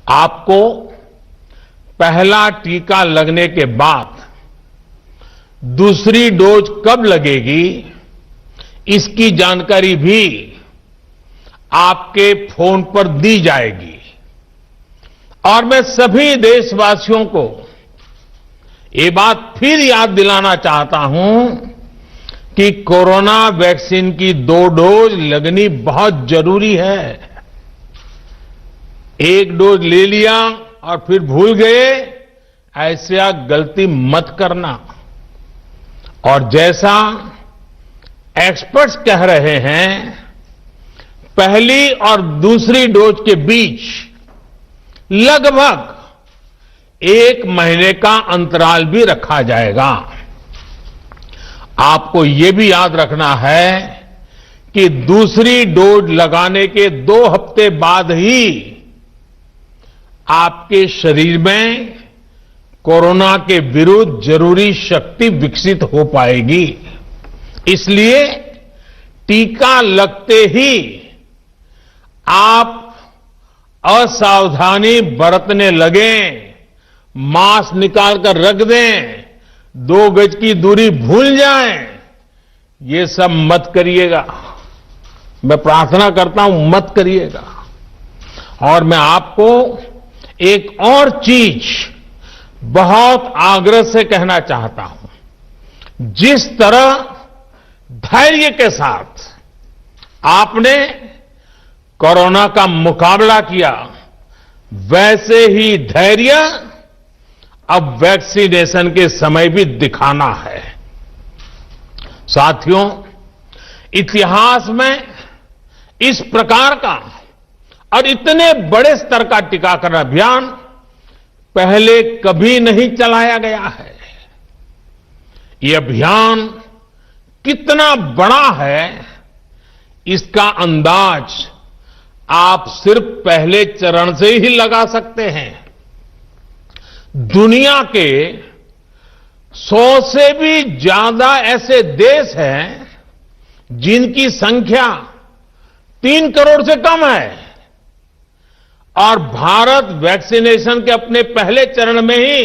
आपको पहला टीका लगने के बाद दूसरी डोज कब लगेगी, इसकी जानकारी भी आपके फोन पर दी जाएगी। और मैं सभी देशवासियों को ये बात फिर याद दिलाना चाहता हूं कि कोरोना वैक्सीन की 2 डोज लगनी बहुत जरूरी है। एक डोज ले लिया और फिर भूल गए, ऐसा गलती मत करना। और जैसा एक्सपर्ट्स कह रहे हैं, पहली और दूसरी डोज के बीच लगभग 1 महीने का अंतराल भी रखा जाएगा। आपको यह भी याद रखना है कि दूसरी डोज लगाने के 2 हफ्ते बाद ही आपके शरीर में कोरोना के विरुद्ध जरूरी शक्ति विकसित हो पाएगी। इसलिए टीका लगते ही आप असावधानी बरतने लगें, मास्क निकालकर रख दें, 2 गज की दूरी भूल जाएं, ये सब मत करिएगा। मैं प्रार्थना करता हूं मत करिएगा। और मैं आपको एक और चीज बहुत आग्रह से कहना चाहता हूं। जिस तरह धैर्य के साथ आपने कोरोना का मुकाबला किया, वैसे ही धैर्य अब वैक्सीनेशन के समय भी दिखाना है। साथियों, इतिहास में इस प्रकार का और इतने बड़े स्तर का टीकाकरण अभियान पहले कभी नहीं चलाया गया है। ये अभियान कितना बड़ा है, इसका अंदाज आप सिर्फ पहले चरण से ही लगा सकते हैं। दुनिया के 100 से भी ज्यादा ऐसे देश हैं जिनकी संख्या 3 करोड़ से कम है, और भारत वैक्सीनेशन के अपने पहले चरण में ही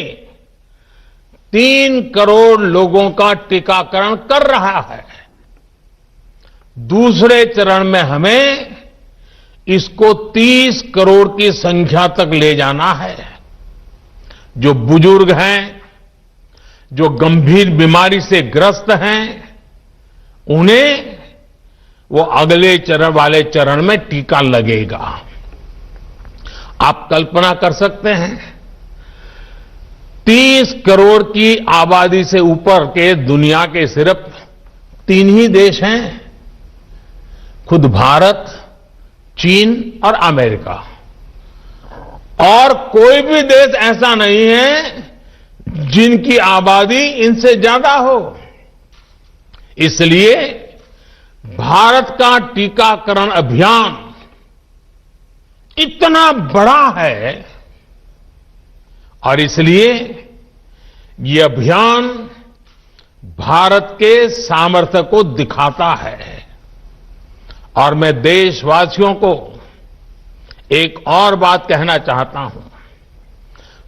3 करोड़ लोगों का टीकाकरण कर रहा है। दूसरे चरण में हमें इसको 30 करोड़ की संख्या तक ले जाना है। जो बुजुर्ग हैं, जो गंभीर बीमारी से ग्रस्त हैं, उन्हें वो अगले चरण वाले चरण में टीका लगेगा। आप कल्पना कर सकते हैं, 30 करोड़ की आबादी से ऊपर के दुनिया के सिर्फ 3 ही देश हैं, खुद भारत, चीन और अमेरिका। और कोई भी देश ऐसा नहीं है जिनकी आबादी इनसे ज्यादा हो। इसलिए भारत का टीकाकरण अभियान इतना बड़ा है, और इसलिए ये अभियान भारत के सामर्थ्य को दिखाता है। और मैं देशवासियों को एक और बात कहना चाहता हूं।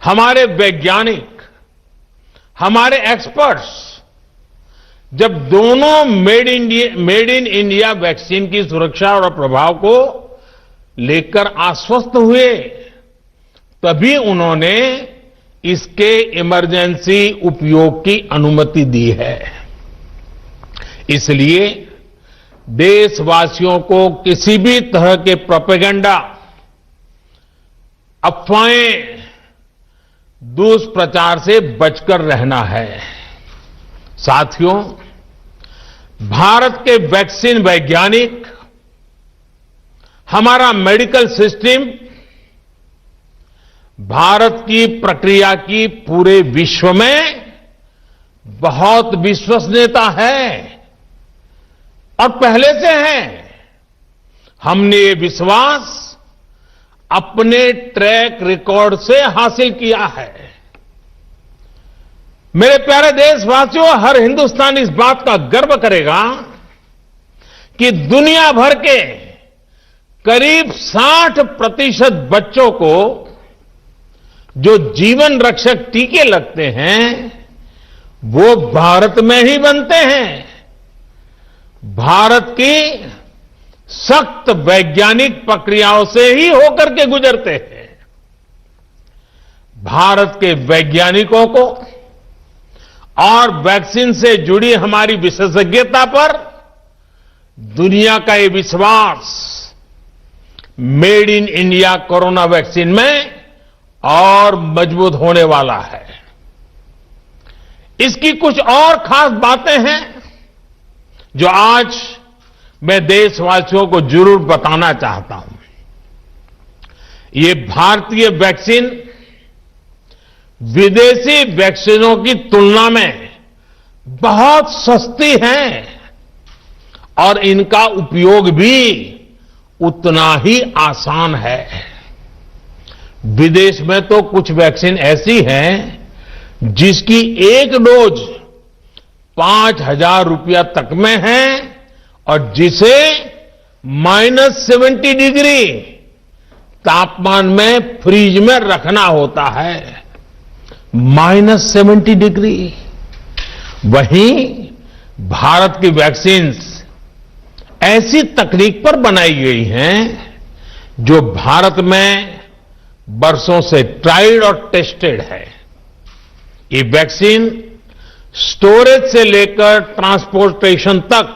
हमारे वैज्ञानिक, हमारे एक्सपर्ट्स जब दोनों मेड इन इंडिया वैक्सीन की सुरक्षा और प्रभाव को लेकर आश्वस्त हुए, तभी उन्होंने इसके इमरजेंसी उपयोग की अनुमति दी है। इसलिए देशवासियों को किसी भी तरह के प्रोपेगेंडा, अफवाहें, दुष्प्रचार से बचकर रहना है। साथियों, भारत के वैक्सीन वैज्ञानिक, हमारा मेडिकल सिस्टम भारत की प्रक्रिया की पूरे विश्व में बहुत विश्वसनीयता है, और पहले से है। हमने ये विश्वास अपने ट्रैक रिकॉर्ड से हासिल किया है। मेरे प्यारे देशवासियों, हर हिंदुस्तानी इस बात का गर्व करेगा कि दुनिया भर के करीब 60% बच्चों को जो जीवन रक्षक टीके लगते हैं वो भारत में ही बनते हैं। भारत की सख्त वैज्ञानिक प्रक्रियाओं से ही होकर के गुजरते हैं। भारत के वैज्ञानिकों को और वैक्सीन से जुड़ी हमारी विशेषज्ञता पर दुनिया का ये विश्वास made in India corona vaccine में और मजबूत होने वाला है। इसकी कुछ और खास बातें हैं जो आज मैं देशवासियों को जरूर बताना चाहता हूं। ये भारतीय वैक्सीन विदेशी वैक्सीनों की तुलना में बहुत सस्ती हैं और इनका उपयोग भी उतना ही आसान है। विदेश में तो कुछ वैक्सीन ऐसी हैं जिसकी एक डोज 5,000 रुपया तक में है और जिसे -70 डिग्री तापमान में फ्रीज में रखना होता है। -70 डिग्री। वहीं भारत की वैक्सीन्स ऐसी तकनीक पर बनाई गई हैं जो भारत में बरसों से ट्राइड और टेस्टेड है। ये वैक्सीन स्टोरेज से लेकर ट्रांसपोर्टेशन तक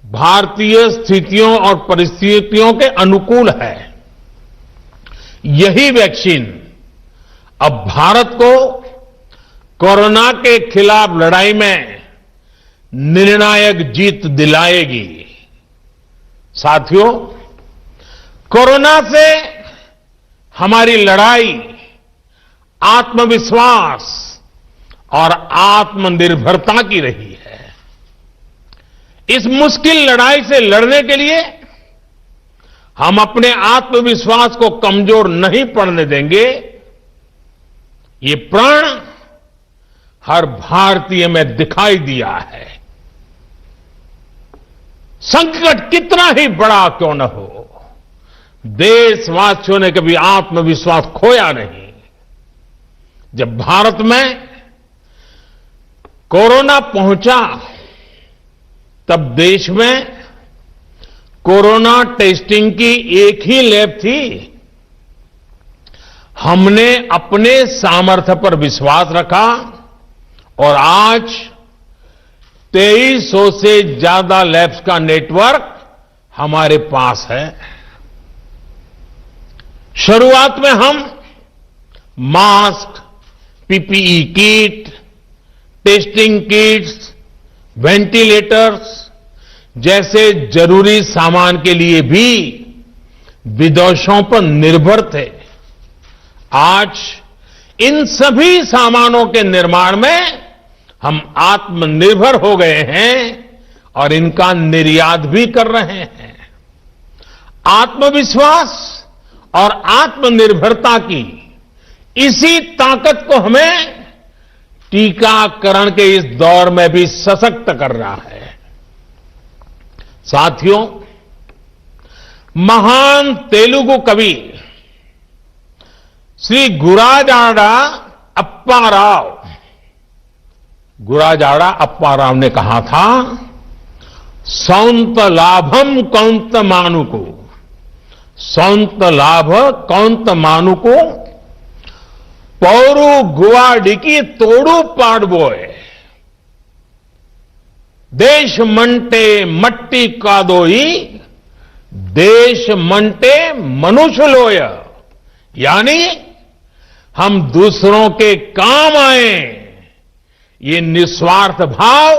भारतीय स्थितियों और परिस्थितियों के अनुकूल है। यही वैक्सीन अब भारत को कोरोना के खिलाफ लड़ाई में निर्णायक जीत दिलाएगी। साथियों, कोरोना से हमारी लड़ाई आत्मविश्वास और आत्मनिर्भरता की रही है। इस मुश्किल लड़ाई से लड़ने के लिए हम अपने आत्मविश्वास को कमजोर नहीं पड़ने देंगे। ये प्रण हर भारतीय में दिखाई दिया है। संकट कितना ही बड़ा क्यों न हो, देशवासियों ने कभी आत्मविश्वास खोया नहीं। जब भारत में कोरोना पहुंचा तब देश में कोरोना टेस्टिंग की एक ही लैब थी। हमने अपने सामर्थ्य पर विश्वास रखा और आज 2300 से ज्यादा लैब्स का नेटवर्क हमारे पास है। शुरुआत में हम mask, PPE kit, testing kits, ventilators जैसे जरूरी सामान के लिए भी विदेशों पर निर्भर थे। आज इन सभी सामानों के निर्माण में हम आत्मनिर्भर हो गए हैं और इनका निर्यात भी कर रहे हैं। आत्मविश्वास और आत्मनिर्भरता की इसी ताकत को हमें टीकाकरण के इस दौर में भी सशक्त कर रहा है। साथियों, महान तेलुगु कवि श्री गुराजाड़ा अप्पा राव ने कहा था, सौंत लाभम कौंत मानुको, सौंत लाभ कौंत मानुको, पौरू गुवाडिकी तोड़ू पाड़बोए, देश मंटे मट्टी कादोई, देश मंटे मनुष्य लोय। यानी हम दूसरों के काम आए, ये निस्वार्थ भाव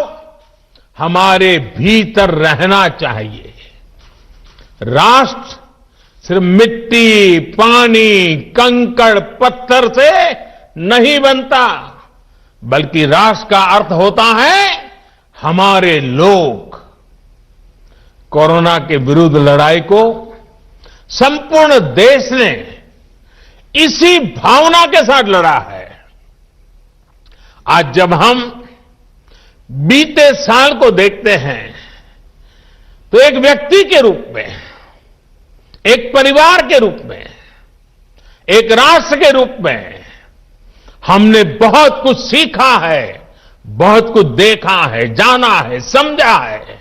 हमारे भीतर रहना चाहिए। राष्ट्र सिर्फ मिट्टी, पानी, कंकड़, पत्थर से नहीं बनता, बल्कि राष्ट्र का अर्थ होता है हमारे लोग। कोरोना के विरुद्ध लड़ाई को संपूर्ण देश ने इसी भावना के साथ लड़ा है। आज जब हम बीते साल को देखते हैं तो एक व्यक्ति के रूप में, एक परिवार के रूप में, एक राष्ट्र के रूप में हमने बहुत कुछ सीखा है, बहुत कुछ देखा है, जाना है, समझा है।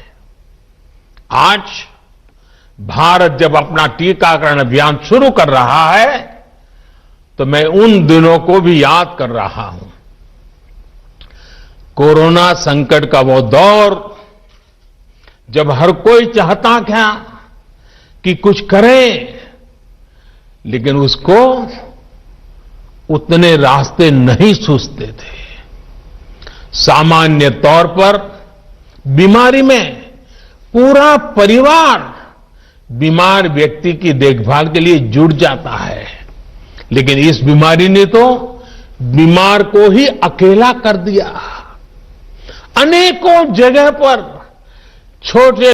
आज भारत जब अपना टीकाकरण अभियान शुरू कर रहा है तो मैं उन दिनों को भी याद कर रहा हूं। कोरोना संकट का वो दौर जब हर कोई चाहता था कि कुछ करें, लेकिन उसको उतने रास्ते नहीं सूझते थे। सामान्य तौर पर बीमारी में पूरा परिवार बीमार व्यक्ति की देखभाल के लिए जुट जाता है, लेकिन इस बीमारी ने तो बीमार को ही अकेला कर दिया। अनेकों जगह पर छोटे